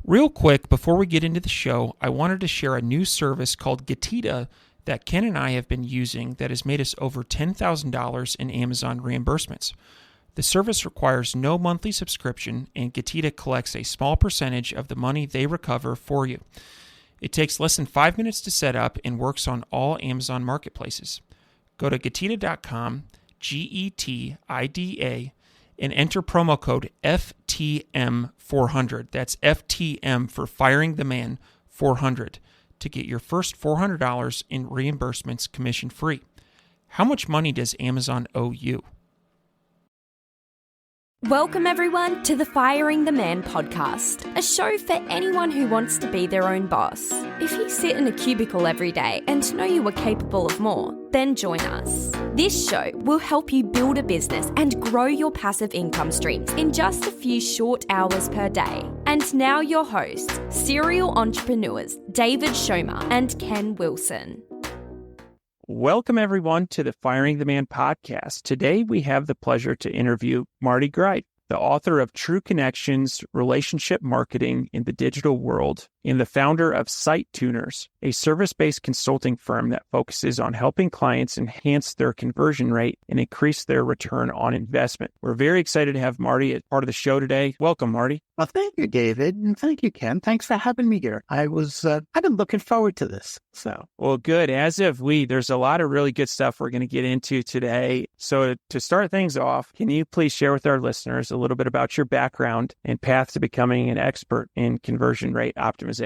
Real quick, before we get into the show, I wanted to share a new service called Getita that Ken and I have been using that has made us over $10,000 in Amazon reimbursements. The service requires no monthly subscription, and Getita collects a small percentage of the money they recover for you. It takes less than 5 minutes to set up and works on all Amazon marketplaces. Go to Getita.com, Getida, and enter promo code FTM400. That's FTM for Firing the Man 400 to get your first $400 in reimbursements commission free. How much money does Amazon owe you? Welcome everyone to the Firing the Man podcast, a show for anyone who wants to be their own boss. If you sit in a cubicle every day and know you are capable of more, then join us. This show will help you build a business and grow your passive income streams in just a few short hours per day. And now your hosts, serial entrepreneurs David Schomer and Ken Wilson. Welcome, everyone, to the Firing the Man podcast. Today, we have the pleasure to interview Marty Greif, the author of True Connections, Relationship Marketing in the Digital World, and the founder of SiteTuners, a service-based consulting firm that focuses on helping clients enhance their conversion rate and increase their return on investment. We're very excited to have Marty as part of the show today. Welcome, Marty. Well, thank you, David, and thank you, Ken. Thanks for having me here. I've been looking forward to this. Well, good. As have we. There's a lot of really good stuff we're going to get into today. So to start things off, can you please share with our listeners a little bit about your background and path to becoming an expert in conversion rate optimization?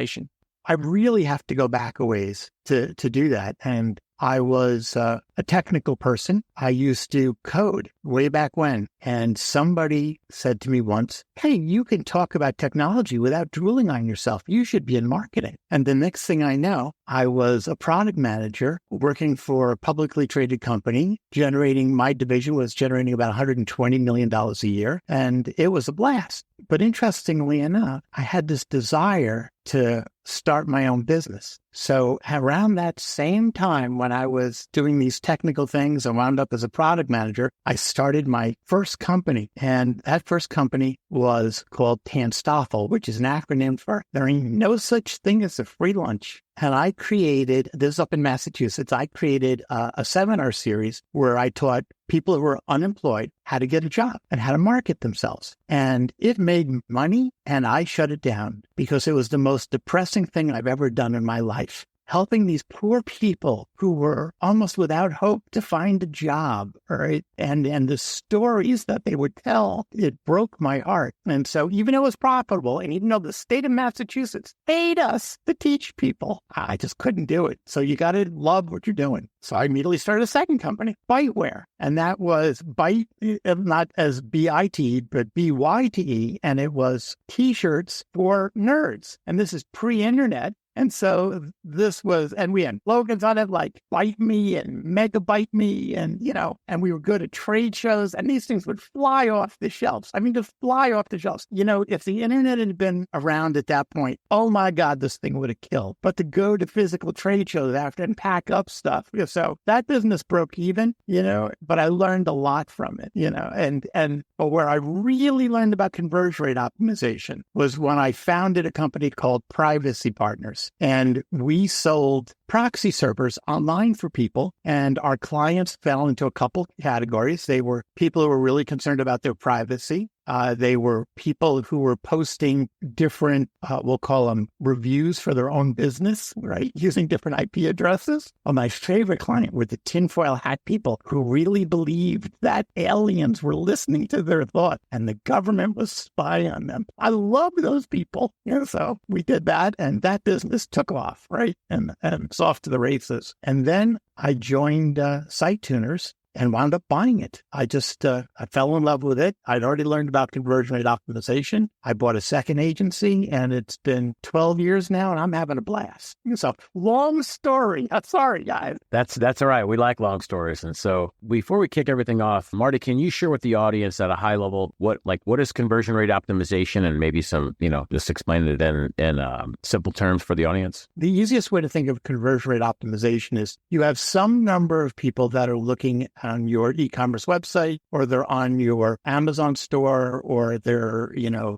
I really have to go back a ways to do that. And I was a technical person. I used to code way back when. And somebody said to me once, hey, you can talk about technology without drooling on yourself. You should be in marketing. And the next thing I know, I was a product manager working for a publicly traded company, my division was generating about $120 million a year. And it was a blast. But interestingly enough, I had this desire to start my own business. So around that same time when I was doing these technical things and wound up as a product manager, I started my first company. And that first company was called Tanstoffel, which is an acronym for there ain't no such thing as a free lunch. And I created, this up in Massachusetts, I created a seminar series where I taught people who were unemployed how to get a job and how to market themselves. And it made money, and I shut it down because it was the most depressing thing I've ever done in my life. Helping these poor people who were almost without hope to find a job, right? And the stories that they would tell, it broke my heart. And so even though it was profitable, and even though the state of Massachusetts paid us to teach people, I just couldn't do it. So you got to love what you're doing. So I immediately started a second company, Byteware. And that was Byte, not as B-I-T, but B-Y-T-E. And it was T-shirts for nerds. And this is pre-internet. And so this was, and we had slogans on it like Bite Me and Megabyte Me, and, and we were good at trade shows, and these things would fly off the shelves. I mean, just fly off the shelves. If the internet had been around at that point, oh my God, this thing would have killed. But to go to physical trade shows after and pack up stuff. So that business broke even, but I learned a lot from it, but where I really learned about conversion rate optimization was when I founded a company called Privacy Partners. And we sold proxy servers online for people, and our clients fell into a couple categories. They were people who were really concerned about their privacy. They were people who were posting different, we'll call them reviews for their own business, right? Using different IP addresses. Well, my favorite client were the tinfoil hat people who really believed that aliens were listening to their thought and the government was spying on them. I love those people. So we did that, and that business took off, right? And it's off to the races. And then I joined SiteTuners and wound up buying it. I fell in love with it. I'd already learned about conversion rate optimization. I bought a second agency, and it's been 12 years now, and I'm having a blast. So long story. Sorry, guys. That's all right. We like long stories. And so before we kick everything off, Marty, can you share with the audience at a high level what is conversion rate optimization, and maybe some, just explain it in simple terms for the audience? The easiest way to think of conversion rate optimization is you have some number of people that are looking on your e-commerce website, or they're on your Amazon store, or they're,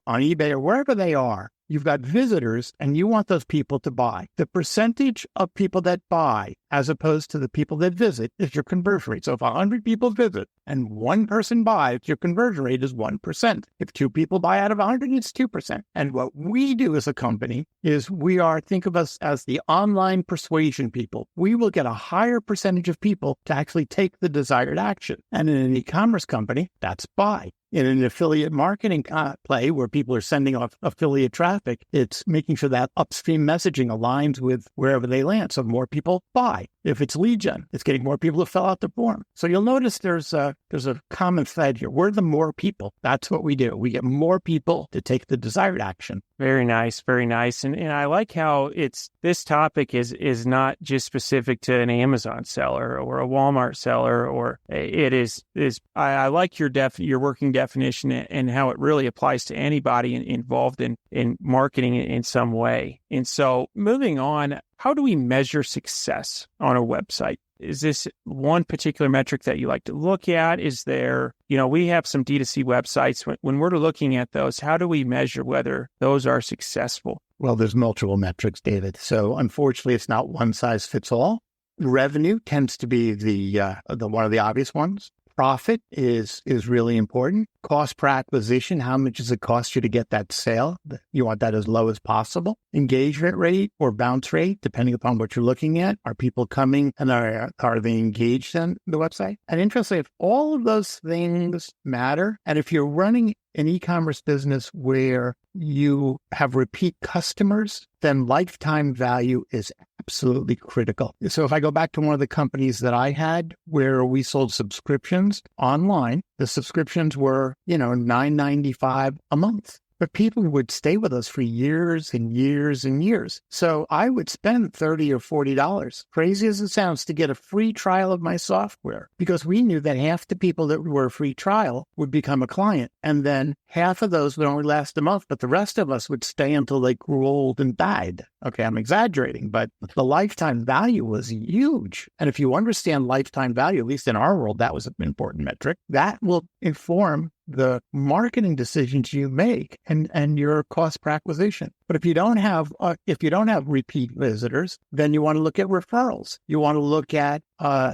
on eBay, or wherever they are. you've got visitors and you want those people to buy. The percentage of people that buy as opposed to the people that visit is your conversion rate. So if 100 people visit and one person buys, your conversion rate is 1%. If 2 people buy out of 100, it's 2%. And what we do as a company is think of us as the online persuasion people. We will get a higher percentage of people to actually take the desired action. And in an e-commerce company, that's buy. In an affiliate marketing play where people are sending off affiliate traffic, it's making sure that upstream messaging aligns with wherever they land. So more people buy. If it's lead gen, it's getting more people to fill out the form. So you'll notice there's a common thread here. We're the more people. That's what we do. We get more people to take the desired action. Very nice, very nice. And I like how this topic is not just specific to an Amazon seller or a Walmart seller, or it is I like your working definition and how it really applies to anybody involved in marketing in some way. And so moving on, how do we measure success on a website? Is this one particular metric that you like to look at? Is there, we have some D2C websites. When we're looking at those, how do we measure whether those are successful? Well, there's multiple metrics, David. So unfortunately, it's not one size fits all. Revenue tends to be the one of the obvious ones. Profit is really important. Cost per acquisition, how much does it cost you to get that sale? You want that as low as possible. Engagement rate or bounce rate, depending upon what you're looking at. Are people coming and are they engaged in the website? And interestingly, if all of those things matter, and if you're running an e-commerce business where you have repeat customers, then lifetime value is absolutely critical. So if I go back to one of the companies that I had where we sold subscriptions online, the subscriptions were, $9.95 a month. But people would stay with us for years and years and years. So I would spend $30 or $40, crazy as it sounds, to get a free trial of my software, because we knew that half the people that were a free trial would become a client. And then half of those would only last a month, but the rest of us would stay until they grew old and died. Okay, I'm exaggerating, but the lifetime value was huge. And if you understand lifetime value, at least in our world, that was an important metric, that will inform the marketing decisions you make and your cost per acquisition. But if you don't have repeat visitors, then you want to look at referrals. You want to look at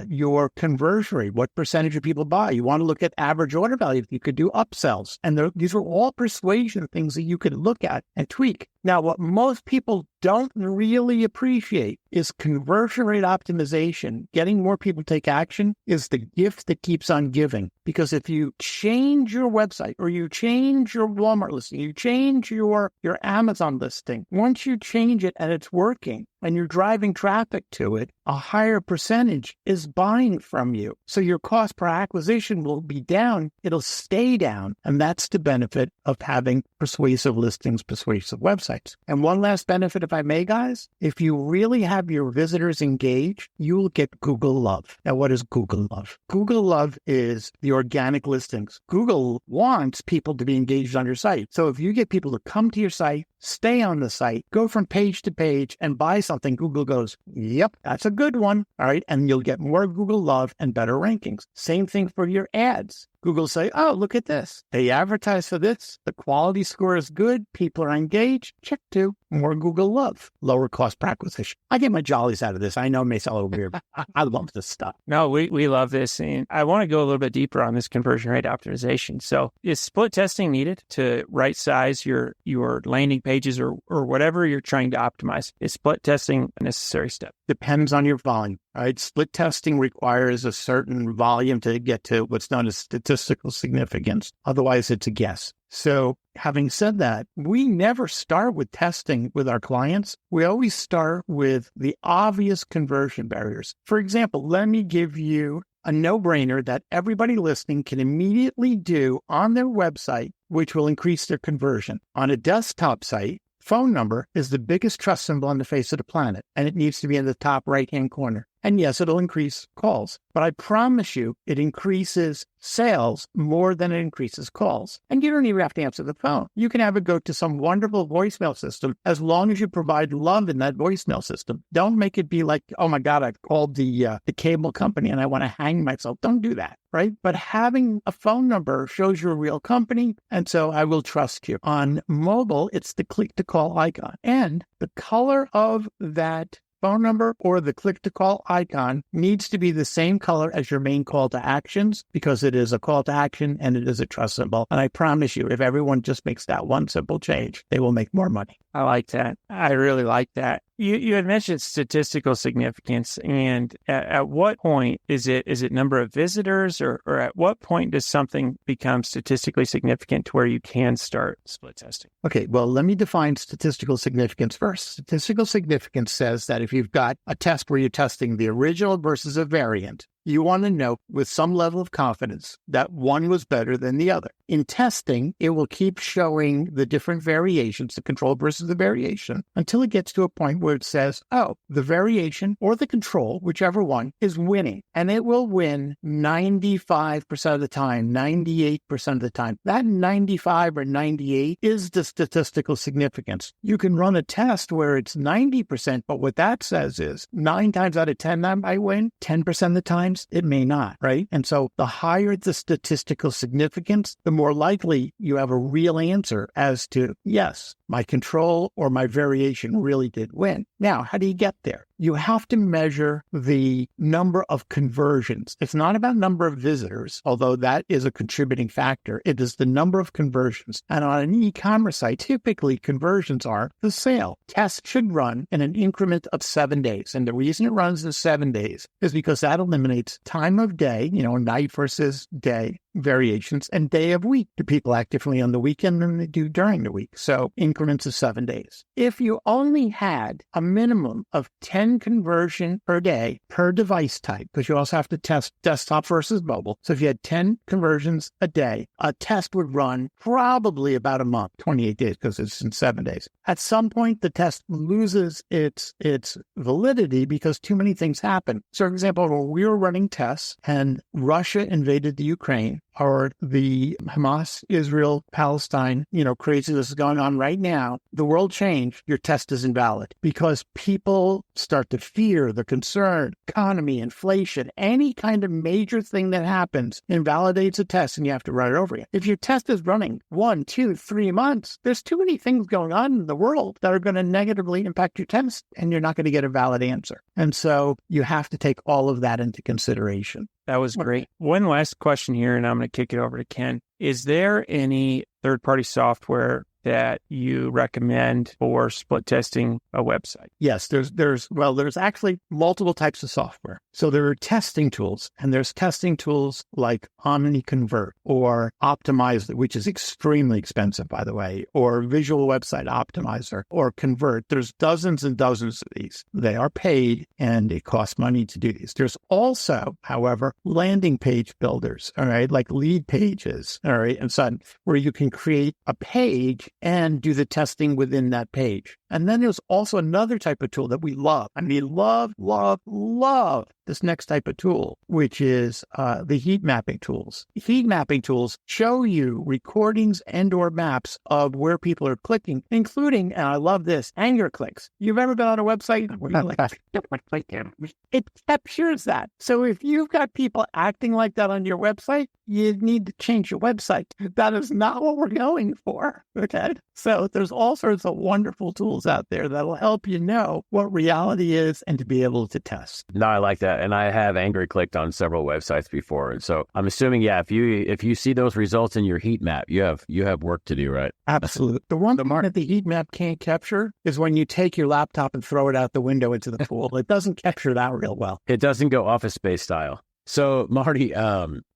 your conversion rate, what percentage of people buy. You want to look at average order value. You could do upsells. And these are all persuasion things that you could look at and tweak. Now, what most people don't really appreciate is conversion rate optimization. Getting more people to take action is the gift that keeps on giving. Because if you change your website or you change your Walmart listing, you change your Amazon listing, once you change it and it's working and you're driving traffic to it, a higher percentage is buying from you. So your cost per acquisition will be down. It'll stay down. And that's the benefit of having persuasive listings, persuasive websites. And one last benefit, if I may, guys, if you really have your visitors engaged, you will get Google Love. Now, what is Google Love? Google Love is the organic listings. Google wants people to be engaged on your site. So if you get people to come to your site, stay on the site, go from page to page and buy something, Google goes, yep, that's a good one. All right. And you'll get more Google Love and better rankings. Same thing for your ads. Google say, oh, look at this. They advertise for this. The quality score is good. People are engaged. Check 2. More Google Love. Lower cost per acquisition. I get my jollies out of this. I know it may sound a little weird, but I love this stuff. No, we love this. And I want to go a little bit deeper on this conversion rate optimization. So is split testing needed to right size your landing pages or whatever you're trying to optimize? Is split testing a necessary step? Depends on your volume. All right. Split testing requires a certain volume to get to what's known as statistical significance. Otherwise, it's a guess. So having said that, we never start with testing with our clients. We always start with the obvious conversion barriers. For example, let me give you a no-brainer that everybody listening can immediately do on their website, which will increase their conversion. On a desktop site, phone number is the biggest trust symbol on the face of the planet, and it needs to be in the top right-hand corner. And yes, it'll increase calls, but I promise you it increases sales more than it increases calls. And you don't even have to answer the phone. You can have it go to some wonderful voicemail system as long as you provide love in that voicemail system. Don't make it be like, oh my God, I've called the cable company and I want to hang myself. Don't do that, right? But having a phone number shows you're a real company. And so I will trust you. On mobile, it's the click to call icon. And the color of that phone number or the click to call icon needs to be the same color as your main call to actions, because it is a call to action and it is a trust symbol. And I promise you, if everyone just makes that one simple change, they will make more money. I like that. I really like that. You had mentioned statistical significance, and at what point is it number of visitors, or at what point does something become statistically significant to where you can start split testing? Okay, well, let me define statistical significance first. Statistical significance says that if you've got a test where you're testing the original versus a variant, you want to know with some level of confidence that one was better than the other. In testing, it will keep showing the different variations, the control versus the variation, until it gets to a point where it says, oh, the variation or the control, whichever one, is winning. And it will win 95% of the time, 98% of the time. That 95 or 98 is the statistical significance. You can run a test where it's 90%, but what that says is 9 times out of 10 that might win, 10% of the times it may not, right? And so the higher the statistical significance, the more likely you have a real answer as to, yes, my control or my variation really did win. Now, how do you get there? You have to measure the number of conversions. It's not about number of visitors, although that is a contributing factor. It is the number of conversions. And on an e-commerce site, typically conversions are the sale. Tests should run in an increment of 7 days. And the reason it runs in 7 days is because that eliminates time of day, night versus day variations, and day of week. Do people act differently on the weekend than they do during the week? So increments of 7 days. If you only had a minimum of 10 conversion per day per device type, because you also have to test desktop versus mobile. So if you had 10 conversions a day, a test would run probably about a month, 28 days, because it's in 7 days. At some point, the test loses its validity because too many things happen. So, for example, when we were running tests and Russia invaded the Ukraine, or the Hamas, Israel, Palestine, craziness is going on right now, the world changed, your test is invalid because people start to fear the concern, economy, inflation, any kind of major thing that happens invalidates a test and you have to run it over again. If your test is running 1, 2, 3 months, there's too many things going on in the world that are going to negatively impact your test and you're not going to get a valid answer. And so you have to take all of that into consideration. That was great. One last question here, and I'm going to kick it over to Ken. Is there any third-party software that you recommend for split testing a website? Yes, there's actually multiple types of software. So there are testing tools, and there's testing tools like OmniConvert or Optimizer, which is extremely expensive, by the way, or Visual Website Optimizer or Convert. There's dozens and dozens of these. They are paid, and it costs money to do these. There's also, however, landing page builders, all right, like Lead Pages, all right, and so on, where you can create a page and do the testing within that page. And then there's also another type of tool that we love. I mean, love this next type of tool, which is the heat mapping tools. Heat mapping tools show you recordings and or maps of where people are clicking, including, and I love this, anger clicks. You've ever been on a website? It captures that. So if you've got people acting like that on your website, you need to change your website. That is not what we're going for. Okay. So there's all sorts of wonderful tools out there that'll help you know what reality is and to be able to test. No, I like that. And I have angry clicked on several websites before. And so I'm assuming, if you see those results in your heat map, you have work to do, right? Absolutely. The one thing that the heat map can't capture is when you take your laptop and throw it out the window into the pool. It doesn't capture that real well. It doesn't go Office Space style. So Marty,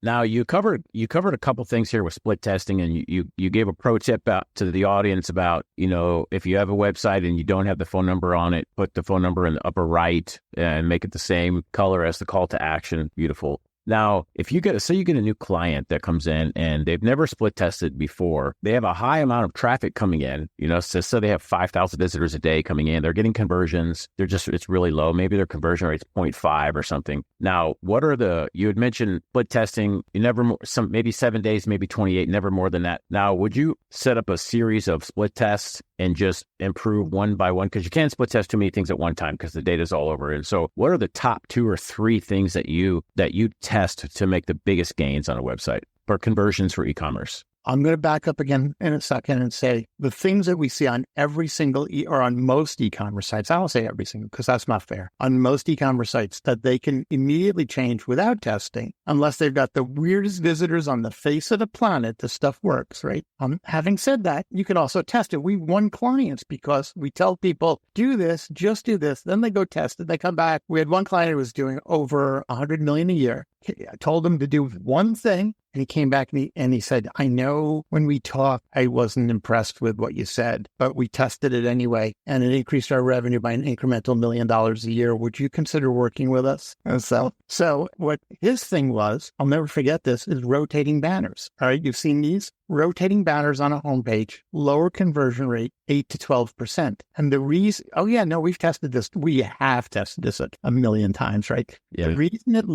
now you covered a couple things here with split testing, and you gave a pro tip out to the audience about, if you have a website and you don't have the phone number on it, put the phone number in the upper right and make it the same color as the call to action. Beautiful. Now, if you get a new client that comes in and they've never split tested before, they have a high amount of traffic coming in, so they have 5,000 visitors a day coming in, they're getting conversions, it's really low. Maybe their conversion rate's 0.5 or something. Now, you had mentioned split testing, maybe 7 days, maybe 28, never more than that. Now, would you set up a series of split tests and just improve one by one? Because you can't split test too many things at one time because the data's all over. And so what are the top 2 or 3 things that you test to make the biggest gains on a website for conversions for e-commerce? I'm going to back up again in a second and say the things that we see on every single or on most e-commerce sites, I won't say every single because that's not fair, on most e-commerce sites that they can immediately change without testing, unless they've got the weirdest visitors on the face of the planet, the stuff works, right? Having said that, you can also test it. We won clients because we tell people, do this, just do this. Then they go test it. They come back. We had one client who was doing over 100 million a year. I told him to do one thing, and he came back and he said, I know when we talked, I wasn't impressed with what you said, but we tested it anyway, and it increased our revenue by an incremental $1 million a year. Would you consider working with us? And so what his thing was, I'll never forget this, is rotating banners. All right, you've seen these? Rotating banners on a homepage, lower conversion rate, 8 to 12%. And the reason, we've tested this. We have tested this a million times, right? Yeah. The reason it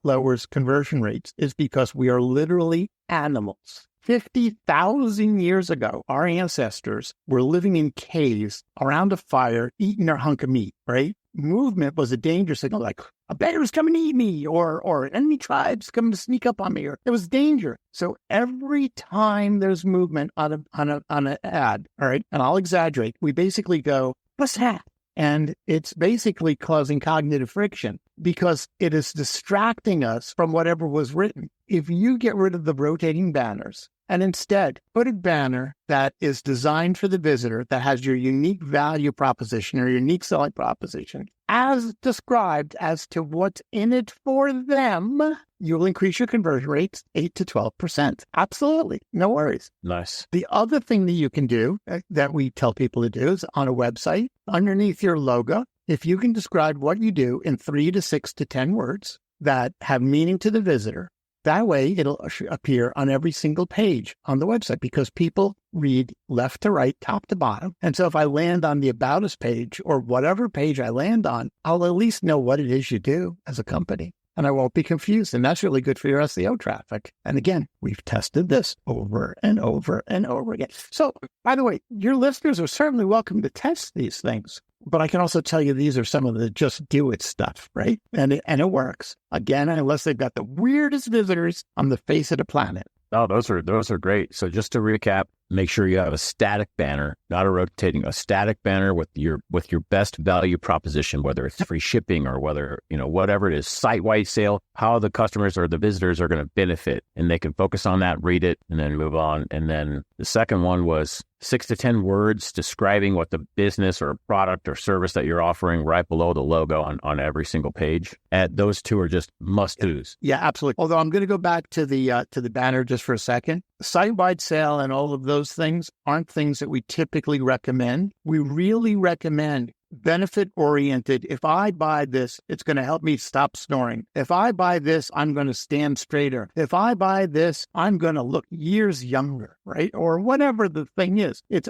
lowers conversion rates is because we are literally animals. 50,000 years ago, our ancestors were living in caves around a fire, eating their hunk of meat, right? Movement was a danger signal, like a bear's coming to eat me, or enemy tribes coming to sneak up on me, or there was danger. So every time there's movement on an ad, all right, and I'll exaggerate, we basically go, what's that? And it's basically causing cognitive friction because it is distracting us from whatever was written. If you get rid of the rotating banners and instead put a banner that is designed for the visitor, that has your unique value proposition or unique selling proposition, as described as to what's in it for them, you'll increase your conversion rates 8 to 12%. Absolutely. No worries. Nice. The other thing that you can do that we tell people to do is on a website, underneath your logo, if you can describe what you do in 3 to 6 to 10 words that have meaning to the visitor, that way it'll appear on every single page on the website because people read left to right, top to bottom. And so if I land on the About Us page or whatever page I land on, I'll at least know what it is you do as a company. And I won't be confused. And that's really good for your SEO traffic. And again, we've tested this over and over and over again. So, by the way, your listeners are certainly welcome to test these things. But I can also tell you these are some of the just do it stuff, right? And it works. Again, unless they've got the weirdest visitors on the face of the planet. Oh, those are great. So just to recap, make sure you have a static banner, not a rotating, a static banner with your best value proposition, whether it's free shipping or whether, whatever it is, site-wide sale, how the customers or the visitors are going to benefit. And they can focus on that, read it, and then move on. And then the second one was 6 to 10 words describing what the business or product or service that you're offering right below the logo on every single page. And those two are just must-dos. Yeah, absolutely. Although I'm going to go back to the banner just for a second. Site-wide sale and all of those things aren't things that we typically recommend. We really recommend benefit-oriented. If I buy this, it's going to help me stop snoring. If I buy this, I'm going to stand straighter. If I buy this, I'm going to look years younger, right? Or whatever the thing is. It's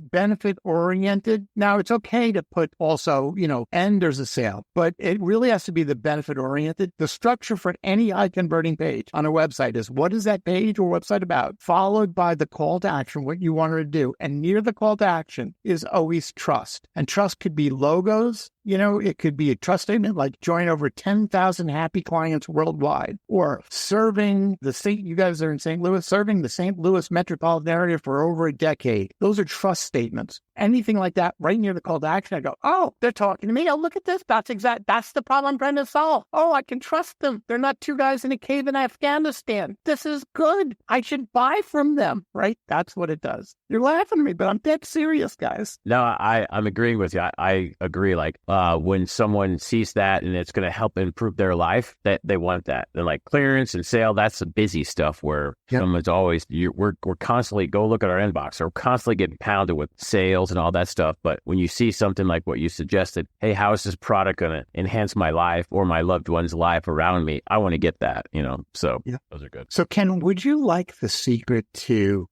benefit-oriented. Now, it's okay to put also, and there's a sale, but it really has to be the benefit-oriented. The structure for any high-converting page on a website is what is that page or website about, followed by the call to action, what you want her to do. And near the call to action is always trust. And trust could be logos. It could be a trust statement like join over 10,000 happy clients worldwide, or serving you guys are in St. Louis, serving the St. Louis metropolitan area for over a decade. Those are trust statements. Anything like that right near the call to action, I go, oh, they're talking to me. Oh, look at this. That's the problem I'm trying to solve. Oh, I can trust them. They're not two guys in a cave in Afghanistan. This is good. I should buy from them, right? That's what it does. You're laughing at me, but I'm dead serious, guys. No, I'm agreeing with you. I agree. Like, when someone sees that and it's going to help improve their life, that they want that. They're like clearance and sale. That's the busy stuff where someone's always, we're constantly, go look at our inbox. We're constantly getting pounded with sales and all that stuff. But when you see something like what you suggested, hey, how is this product going to enhance my life or my loved one's life around me? I want to get that, so those are good. So Ken, would you like the secret to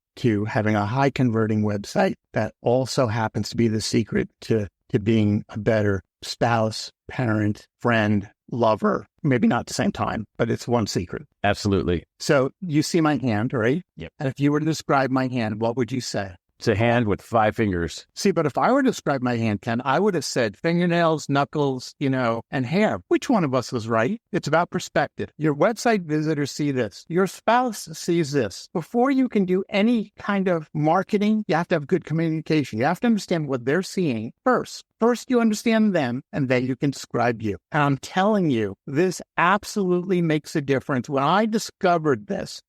having a high converting website that also happens to be the secret to being a better spouse, parent, friend, lover? Maybe not at the same time, but it's one secret. Absolutely. So you see my hand, right? Yep. And if you were to describe my hand, what would you say? It's a hand with 5 fingers. See, but if I were to describe my hand, Ken, I would have said fingernails, knuckles, and hair. Which one of us was right? It's about perspective. Your website visitors see this. Your spouse sees this. Before you can do any kind of marketing, you have to have good communication. You have to understand what they're seeing first. First, you understand them, and then you can describe you. And I'm telling you, this absolutely makes a difference. When I discovered this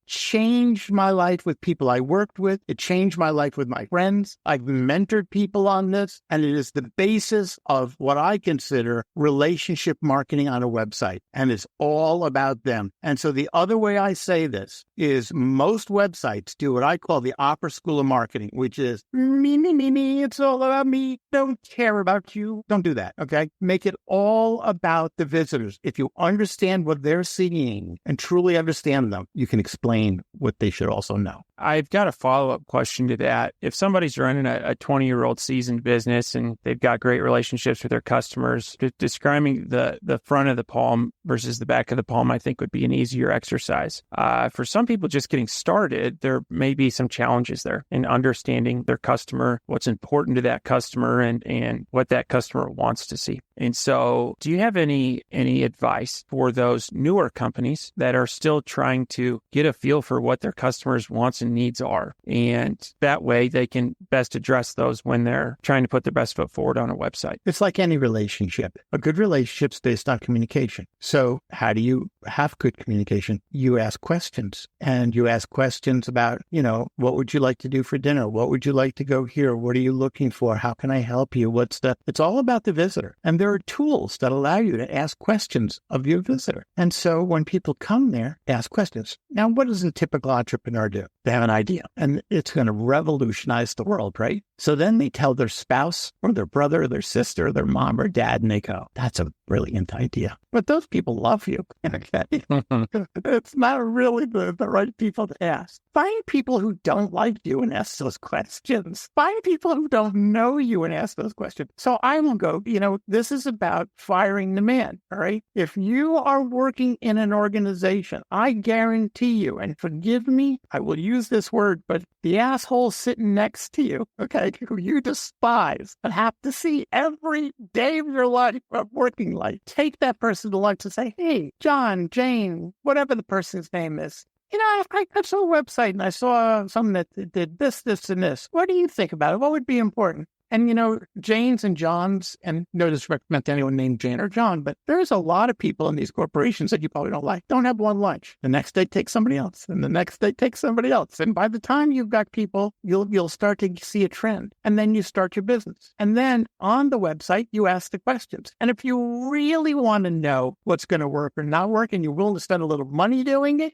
changed my life with people I worked with. It changed my life with my friends. I've mentored people on this, and it is the basis of what I consider relationship marketing on a website. And it's all about them. And so the other way I say this is most websites do what I call the opera school of marketing, which is me, it's all about me. Don't care about you. Don't do that, okay? Make it all about the visitors. If you understand what they're seeing and truly understand them, you can explain what they should also know. I've got a follow-up question to that. If somebody's running a 20-year-old seasoned business and they've got great relationships with their customers, describing the front of the palm versus the back of the palm, I think would be an easier exercise. For some people just getting started, there may be some challenges there in understanding their customer, what's important to that customer, and what that customer wants to see. And so do you have any advice for those newer companies that are still trying to get a feel for what their customers' wants and needs are? And that way they can best address those when they're trying to put their best foot forward on a website. It's like any relationship. A good relationship's based on communication. So how do you have good communication? You ask questions, and you ask questions about, what would you like to do for dinner? What would you like to go here? What are you looking for? How can I help you? It's all about the visitor. And there are tools that allow you to ask questions of your visitor. And so when people come there, ask questions. Now, what does a typical entrepreneur do? They have an idea, and it's going to revolutionize the world, right? So then they tell their spouse or their brother or their sister, or their mom or dad, and they go, that's a brilliant idea. But those people love you. Okay? It's not really the right people to ask. Find people who don't like you and ask those questions. Find people who don't know you and ask those questions. So I will go, this is about firing the man, all right? If you are working in an organization, I guarantee you, and forgive me, I will use this word, but the asshole sitting next to you, okay, who you despise and have to see every day of your life, of working life, take that person to lunch and say, hey, John, Jane, whatever the person's name is, I saw a website and I saw something that did this, this, and this. What do you think about it? What would be important? And, Janes and Johns, and no disrespect to anyone named Jane or John, but there's a lot of people in these corporations that you probably don't like. Don't have one lunch. The next day, take somebody else. And the next day, take somebody else. And by the time you've got people, you'll start to see a trend. And then you start your business. And then on the website, you ask the questions. And if you really want to know what's going to work or not work, and you're willing to spend a little money doing it,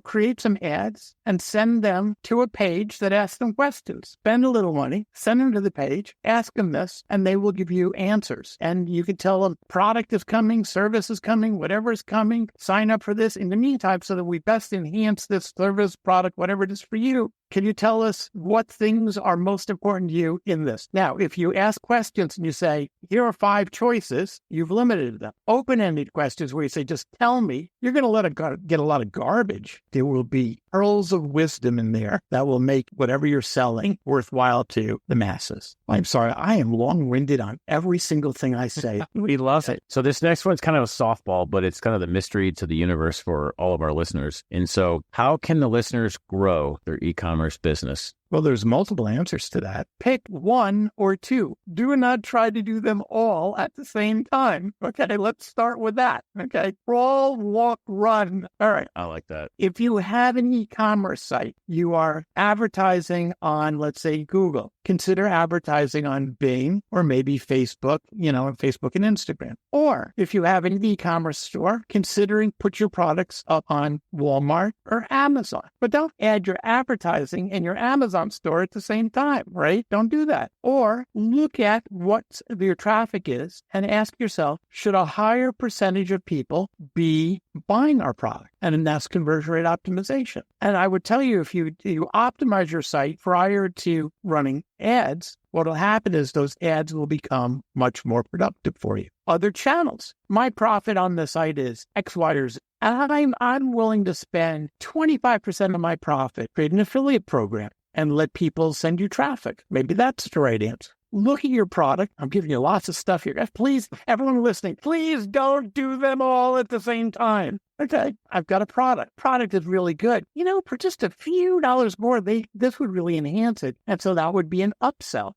create some ads and send them to a page that asks them questions. Spend a little money, send them to the page, ask them this, and they will give you answers. And you can tell them product is coming, service is coming, whatever is coming, sign up for this in the meantime so that we best enhance this service, product, whatever it is for you. Can you tell us what things are most important to you in this? Now, if you ask questions and you say, here are 5 choices, you've limited them. Open-ended questions where you say, just tell me, you're going to get a lot of garbage. There will be pearls of wisdom in there that will make whatever you're selling worthwhile to the masses. I'm sorry, I am long-winded on every single thing I say. We love it. So this next one's kind of a softball, but it's kind of the mystery to the universe for all of our listeners. And so how can the listeners grow their e-commerce business? Well, there's multiple answers to that. Pick one or two. Do not try to do them all at the same time. Okay, let's start with that. Okay, crawl, walk, run. All right. I like that. If you have an e-commerce site, you are advertising on, let's say, Google. Consider advertising on Bing or maybe Facebook, Facebook and Instagram. Or if you have an e-commerce store, considering put your products up on Walmart or Amazon. But don't add your advertising in your Amazon store at the same time, right? Don't do that. Or look at what your traffic is and ask yourself, should a higher percentage of people be buying our product? And that's conversion rate optimization. And I would tell you, if you optimize your site prior to running ads, what will happen is those ads will become much more productive for you. Other channels. My profit on the site is X, Y, or Z. And I'm willing to spend 25% of my profit, create an affiliate program, and let people send you traffic. Maybe that's the right answer. Look at your product. I'm giving you lots of stuff here. Please, everyone listening, please don't do them all at the same time. Okay, I've got a product. Product is really good. For just a few dollars more, this would really enhance it. And so that would be an upsell,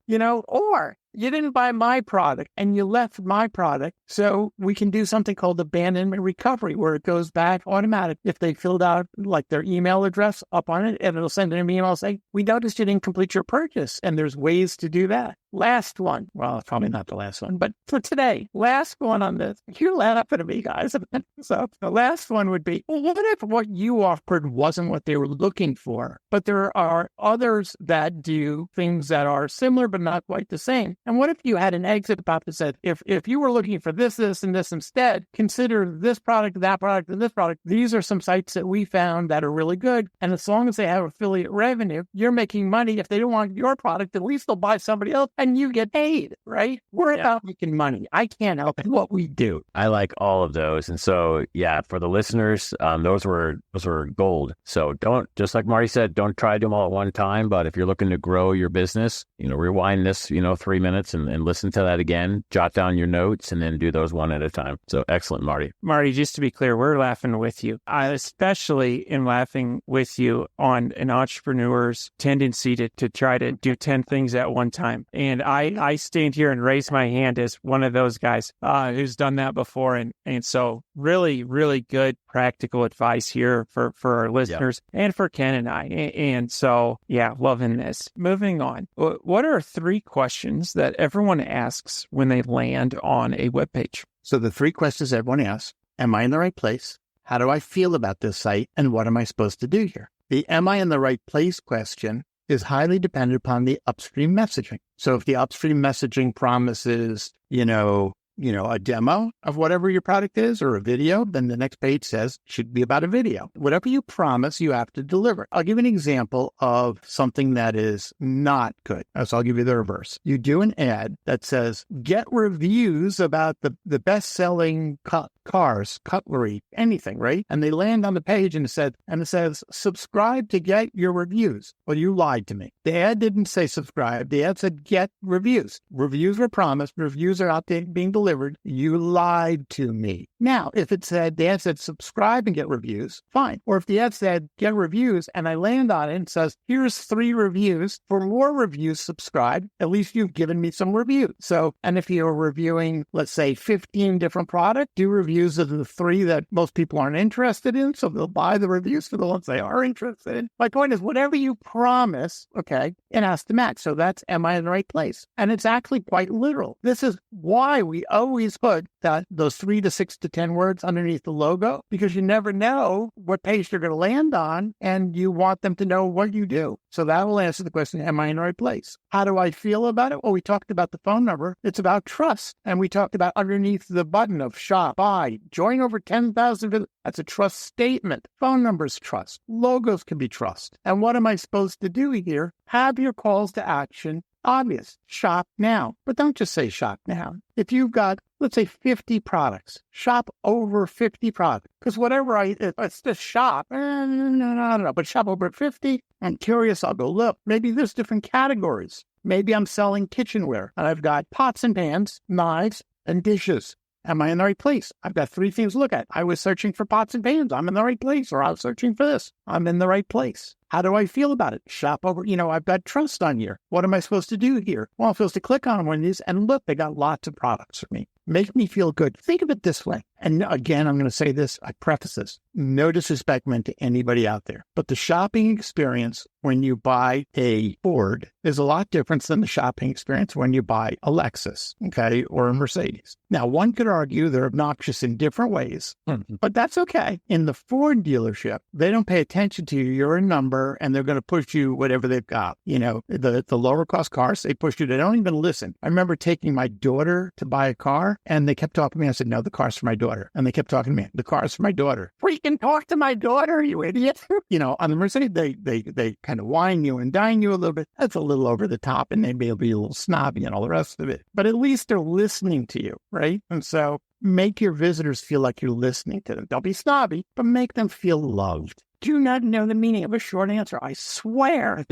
or you didn't buy my product and you left my product. So we can do something called abandonment recovery, where it goes back automatic. If they filled out like their email address up on it, and it'll send an email saying, we noticed you didn't complete your purchase. And there's ways to do that. Last one. Well, probably not the last one, but for today, last one on this. You're laughing at me, guys. So the last one would be, well, what if what you offered wasn't what they were looking for, but there are others that do things that are similar but not quite the same? And what if you had an exit pop that said, if you were looking for this, and this instead, consider this product, that product, and this product. These are some sites that we found that are really good. And as long as they have affiliate revenue, you're making money. If they don't want your product, at least they'll buy somebody else and you get paid, right? We're about making money. I can't help what we do. I like all of those. And so, for the listeners, those were gold. So don't, just like Marty said, don't try to do them all at one time. But if you're looking to grow your business, rewind this, 3 minutes and listen to that again, jot down your notes, and then do those one at a time. So excellent, Marty. Marty, just to be clear, we're laughing with you. I especially am laughing with you on an entrepreneur's tendency to try to do 10 things at one time. And I stand here and raise my hand as one of those guys who's done that before. And so really, really good practical advice here for our listeners and for Ken and I. And so, loving this. Moving on. What are 3 questions that everyone asks when they land on a webpage? So the 3 questions everyone asks: am I in the right place? How do I feel about this site? And what am I supposed to do here? The am I in the right place question is highly dependent upon the upstream messaging. So if the upstream messaging promises, a demo of whatever your product is or a video, then the next page says should be about a video. Whatever you promise, you have to deliver. I'll give an example of something that is not good. So I'll give you the reverse. You do an ad that says, get reviews about the best-selling cars, cutlery, anything, right? And they land on the page and it says, subscribe to get your reviews. Well, you lied to me. The ad didn't say subscribe. The ad said get reviews. Reviews were promised. Reviews are out there being delivered. You lied to me. Now, if the ad said subscribe and get reviews, fine. Or if the ad said get reviews and I land on it and says, here's 3 reviews. For more reviews, subscribe. At least you've given me some reviews. So, and if you're reviewing, let's say 15 different products, do reviews of the 3 that most people aren't interested in. So they'll buy the reviews for the ones they are interested in. My point is, whatever you promise, it has to match. So that's, am I in the right place? And it's actually quite literal. This is why we always put those 3 to 6 to 10 words underneath the logo, because you never know what page they're going to land on, and you want them to know what you do. So that will answer the question, am I in the right place? How do I feel about it? Well, we talked about the phone number. It's about trust. And we talked about underneath the button of shop, buy, join over 10,000 visitors. That's a trust statement. Phone numbers, trust. Logos can be trust. And what am I supposed to do here? Have your calls to action obvious. Shop now. But don't just say shop now. If you've got, let's say, 50 products, shop over 50 products. Because it's just shop. No. But shop over 50. I'm curious. I'll go look. Maybe there's different categories. Maybe I'm selling kitchenware and I've got pots and pans, knives, and dishes. Am I in the right place? I've got 3 things to look at. I was searching for pots and pans. I'm in the right place. Or I was searching for this. I'm in the right place. How do I feel about it? Shop over, I've got trust on here. What am I supposed to do here? Well, I'm supposed to click on one of these and look, they got lots of products for me. Make me feel good. Think of it this way. And again, I'm going to say this, I preface this, no disrespect meant to anybody out there, but the shopping experience when you buy a Ford is a lot different than the shopping experience when you buy a Lexus, okay, or a Mercedes. Now, one could argue they're obnoxious in different ways, but that's okay. In the Ford dealership, they don't pay attention to you. You're a number, and they're going to push you whatever they've got. The lower cost cars, they push you. They don't even listen. I remember taking my daughter to buy a car, and they kept talking to me. I said, no, the car's for my daughter. And they kept talking to me, the car's for my daughter. Freaking talk to my daughter, you idiot. On the Mercedes, they kind of wine you and dine you a little bit. That's a little over the top, and they may be a little snobby and all the rest of it. But at least they're listening to you, right? And so make your visitors feel like you're listening to them. Don't be snobby, but make them feel loved. Do not know the meaning of a short answer. I swear.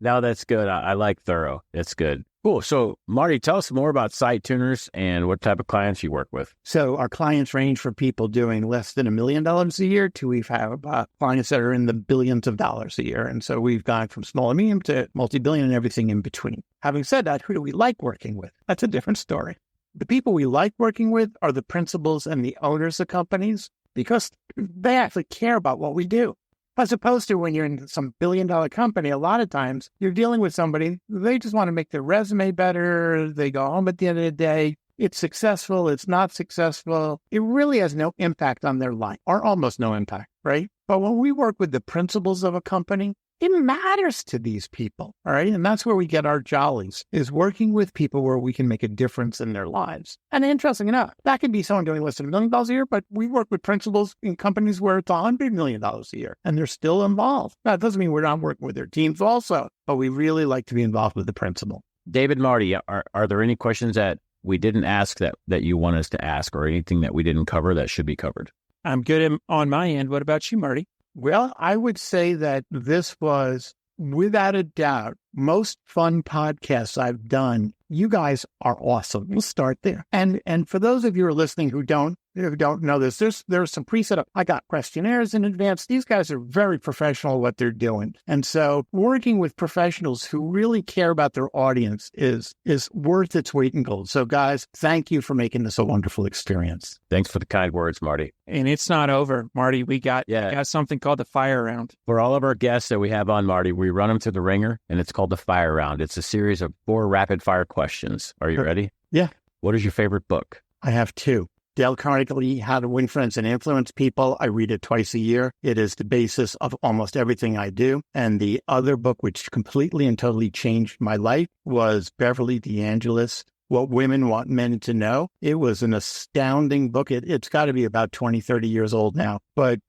No, that's good. I like thorough. That's good. Cool. So, Marty, tell us more about SiteTuners and what type of clients you work with. So our clients range from people doing less than $1 million a year to we've have clients that are in the billions of dollars a year. And so we've gone from small and medium to multi-billion and everything in between. Having said that, who do we like working with? That's a different story. The people we like working with are the principals and the owners of companies because they actually care about what we do. As opposed to when you're in some billion-dollar company, a lot of times you're dealing with somebody, they just want to make their resume better. They go home at the end of the day. It's successful. It's not successful. It really has no impact on their life or almost no impact, right? But when we work with the principals of a company, it matters to these people, all right? And that's where we get our jollies, is working with people where we can make a difference in their lives. And interesting enough, that could be someone doing less than $1 million a year, but we work with principals in companies where it's $100 million a year, and they're still involved. Now, it doesn't mean we're not working with their teams also, but we really like to be involved with the principal. David, Marty, are there any questions that we didn't ask that you want us to ask, or anything that we didn't cover that should be covered? I'm good on my end. What about you, Marty? Well, I would say that this was, without a doubt, most fun podcasts I've done. You guys are awesome. We'll start there. And for those of you who are listening who don't know this, there's some preset up. I got questionnaires in advance. These guys are very professional at what they're doing. And so working with professionals who really care about their audience is worth its weight in gold. So guys, thank you for making this a wonderful experience. Thanks for the kind words, Marty. And it's not over, Marty. We got something called the fire round. For all of our guests that we have on, Marty, we run them through the ringer, and it's called the fire round. It's a series of 4 rapid fire questions. Are you ready? Yeah. What is your favorite book? I have 2. Dale Carnegie, How to Win Friends and Influence People. I read it twice a year. It is the basis of almost everything I do. And the other book, which completely and totally changed my life, was Beverly D'Angelis, What Women Want Men to Know. It was an astounding book. It's got to be about 20, 30 years old now. But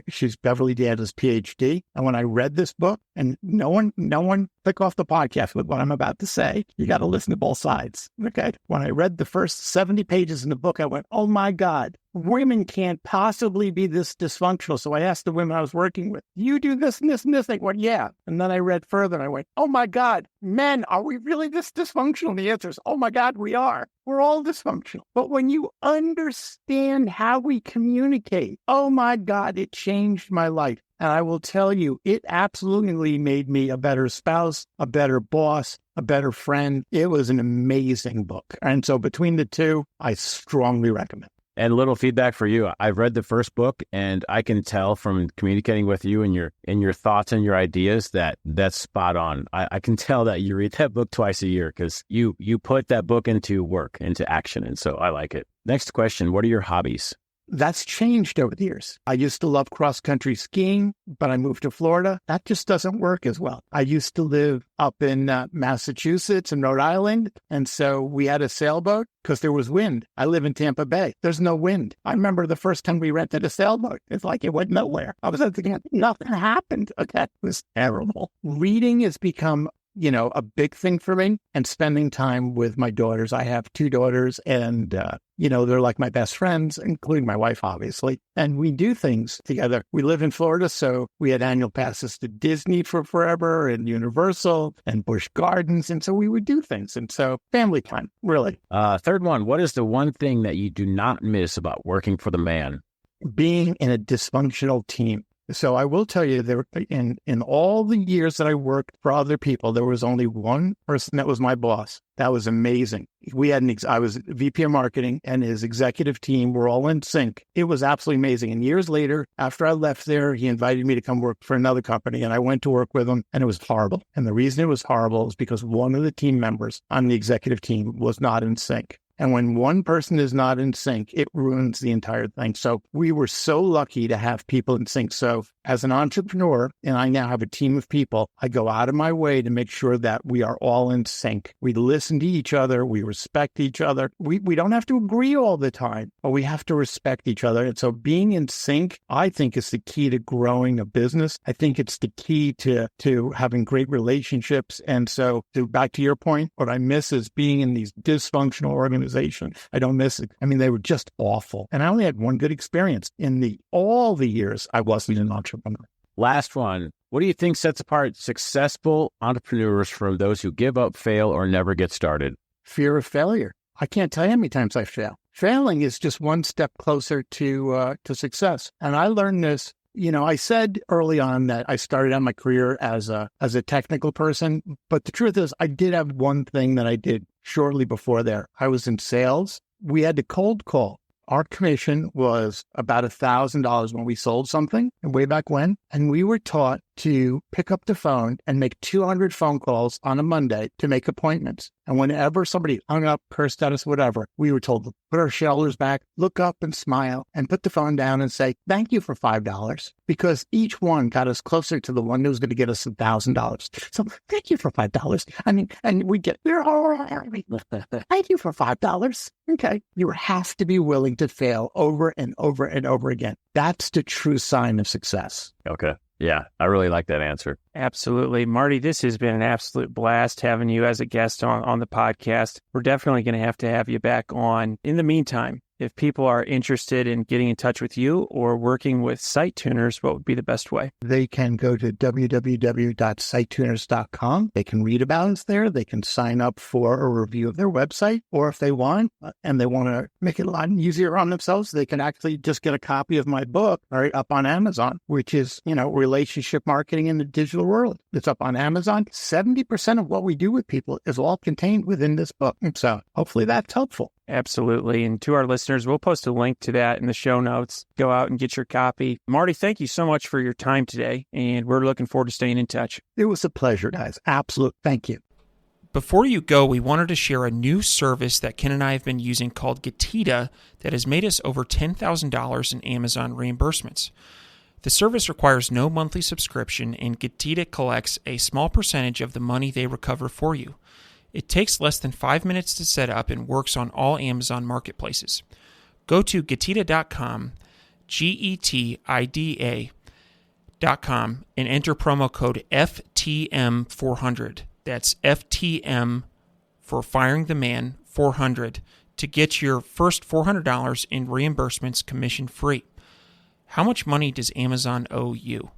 she's Beverly D'Angelis, PhD. And when I read this book, and no one click off the podcast with what I'm about to say. You got to listen to both sides. Okay. When I read the first 70 pages in the book, I went, oh my God, women can't possibly be this dysfunctional. So I asked the women I was working with, you do this and this and this. They went, yeah. And then I read further and I went, oh my God, men, are we really this dysfunctional? And the answer is, oh my God, we are. We're all dysfunctional. But when you understand how we communicate, oh my God, it changed my life. And I will tell you, it absolutely made me a better spouse, a better boss, a better friend. It was an amazing book. And so between the two, I strongly recommend. And a little feedback for you. I've read the first book, and I can tell from communicating with you and your thoughts and your ideas that that's spot on. I can tell that you read that book twice a year because you put that book into work, into action. And so I like it. Next question. What are your hobbies? That's changed over the years. I used to love cross-country skiing, but I moved to Florida. That just doesn't work as well. I used to live up in Massachusetts and Rhode Island, and so we had a sailboat because there was wind. I live in Tampa Bay. There's no wind. I remember the first time we rented a sailboat. It's like it went nowhere. I was thinking, nothing happened. Okay, it was terrible. Reading has become a big thing for me, and spending time with my daughters. I have 2 daughters, and, they're like my best friends, including my wife, obviously. And we do things together. We live in Florida, so we had annual passes to Disney for forever and Universal and Busch Gardens. And so we would do things. And so family time, really. Third one, what is the one thing that you do not miss about working for the man? Being in a dysfunctional team. So I will tell you, in all the years that I worked for other people, there was only one person that was my boss. That was amazing. I was VP of marketing, and his executive team were all in sync. It was absolutely amazing. And years later, after I left there, he invited me to come work for another company, and I went to work with him, and it was horrible. And the reason it was horrible is because one of the team members on the executive team was not in sync. And when one person is not in sync, it ruins the entire thing. So we were so lucky to have people in sync. So as an entrepreneur, and I now have a team of people, I go out of my way to make sure that we are all in sync. We listen to each other. We respect each other. We don't have to agree all the time, but we have to respect each other. And so being in sync, I think, is the key to growing a business. I think it's the key to having great relationships. And so back to your point, what I miss is being in these dysfunctional organizations. I don't miss it. I mean, they were just awful. And I only had one good experience in all the years I wasn't an entrepreneur. Last one. What do you think sets apart successful entrepreneurs from those who give up, fail, or never get started? Fear of failure. I can't tell you how many times I fail. Failing is just one step closer to success. And I learned this. I said early on that I started out my career as a technical person, but the truth is I did have one thing that I did shortly before there. I was in sales. We had to cold call. Our commission was about $1,000 when we sold something way back when. And we were taught to pick up the phone and make 200 phone calls on a Monday to make appointments. And whenever somebody hung up, cursed at us, whatever, we were told to put our shoulders back, look up and smile, and put the phone down and say, thank you for $5, because each one got us closer to the one that was going to get us $1,000. So thank you for $5. I mean, and we get, thank you for $5. Okay. You have to be willing to fail over and over and over again. That's the true sign of success. Okay. Yeah, I really like that answer. Absolutely. Marty, this has been an absolute blast having you as a guest on the podcast. We're definitely going to have you back on. In the meantime, if people are interested in getting in touch with you or working with SiteTuners, what would be the best way? They can go to www.SiteTuners.com. They can read about us there. They can sign up for a review of their website. Or if they want, and they want to make it a lot easier on themselves, they can actually just get a copy of my book up on Amazon, which is, relationship marketing in the digital world. It's up on Amazon. 70% of what we do with people is all contained within this book. So hopefully that's helpful. Absolutely. And to our listeners, we'll post a link to that in the show notes. Go out and get your copy. Marty, thank you so much for your time today, and we're looking forward to staying in touch. It was a pleasure, guys. Absolute. Thank you. Before you go, we wanted to share a new service that Ken and I have been using called Getita that has made us over $10,000 in Amazon reimbursements. The service requires no monthly subscription, and Getita collects a small percentage of the money they recover for you. It takes less than 5 minutes to set up and works on all Amazon marketplaces. Go to Getita.com, Getida.com, and enter promo code FTM400. That's FTM for Firing the Man 400 to get your first $400 in reimbursements commission free. How much money does Amazon owe you?